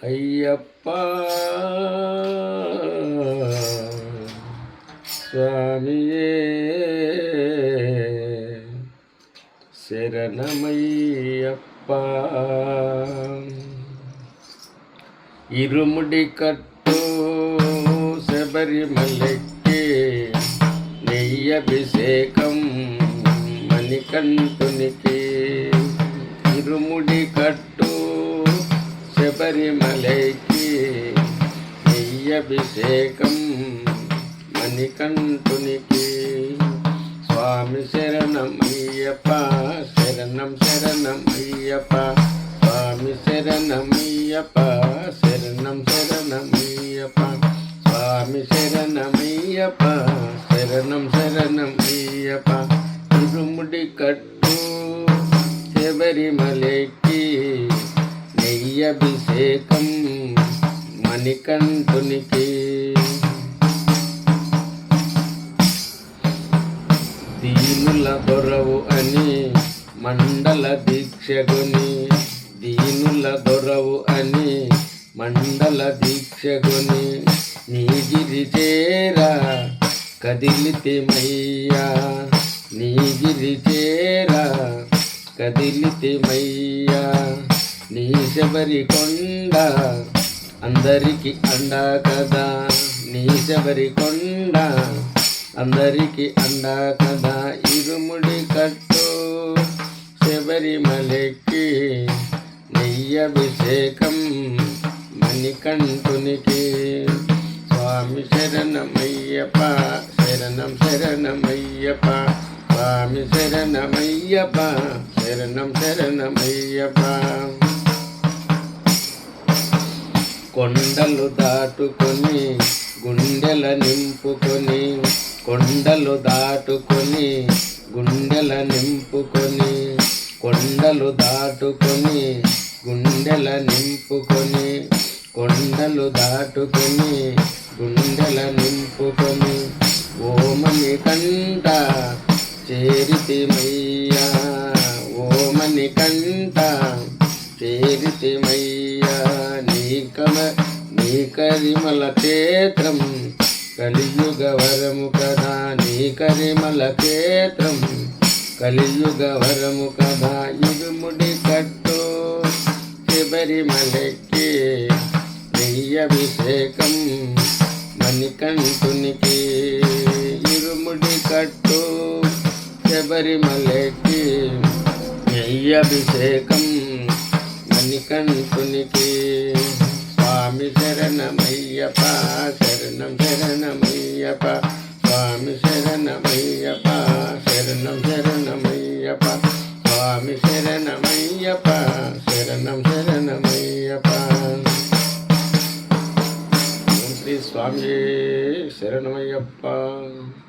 అయ్యప్ప స్వామియే శరణమయ్యప్ప. ఇరుముడి కట్టు శబరిమలెక్కి నెయ్యభిషేకం మణికంఠునికి. ఇరుముడి కట్టు శబరిమలైకి నెయ్యభిషేకం మణికంఠునికి. స్వామి శరణమయ్యప్ప శరణం శరణమయ్యప్ప. స్వామి శరణమయ్యప్ప శరణం శరణమయ్యప్ప. స్వామి శరణమయ్యప్ప శరణం శరణమయ్యప్ప. ఇరుముడి కట్టు శబరిమలైకి నెయ్యభిషేకం మణికంఠునికి. దీనుల దొరవు అని మండల దీక్షగుని. దీనుల దొరవు అని మండల దీక్షగుని. నీగిరి చేరా కదిలితిమయ్యా. నీగిరి చేరా కదిలితిమయ్యా. నీ శబరి కొండ అందరికి అండా కదా. నీ శబరి కొండ అందరికి అండా కదా. ఇరుముడి కట్టు శబరిమలెక్కి నెయ్యభిషేకం మణికంఠునికి. స్వామి శరణమయ్యప్ప శరణం శరణమయ్యప్ప. స్వామి శరణమయ్యప్ప శరణం శరణమయ్యప్ప. కొండలు దాటుకొని గుండెల నింపుకొని. కొండలు దాటుకొని గుండెల నింపుకొని. కొండలు దాటుకొని గుండెల నింపుకొని. కొండలు దాటుకొని గుండెల నింపుకొని. ఓమని కంట చేరితిమయ్యా. ఓమని కంట చేరితిమయ్యా. నీ కరిమల క్షేత్రం కలియుగ వరము కదా. నీ కరిమల క్షేత్రం కలియుగ వరము కదా. ఇరుముడి కట్టు శబరిమలెక్కి నెయ్యభిషేకం మణికంఠునికి. ఇరుముడి కట్టు శబరిమలెక్కి నెయ్యభిషేకం మణికంఠునికి. స్వామి శరణమయ్యప్ప శరణం శరణమయ్యప్ప. స్వామి శరణమయ్యప్ప శరణం శరణమయ్యప్ప. స్వామి శరణమయ్యప్ప శరణం శరణమయ్యప్ప. శ్రీ స్వామి శరణమయ్యప్ప.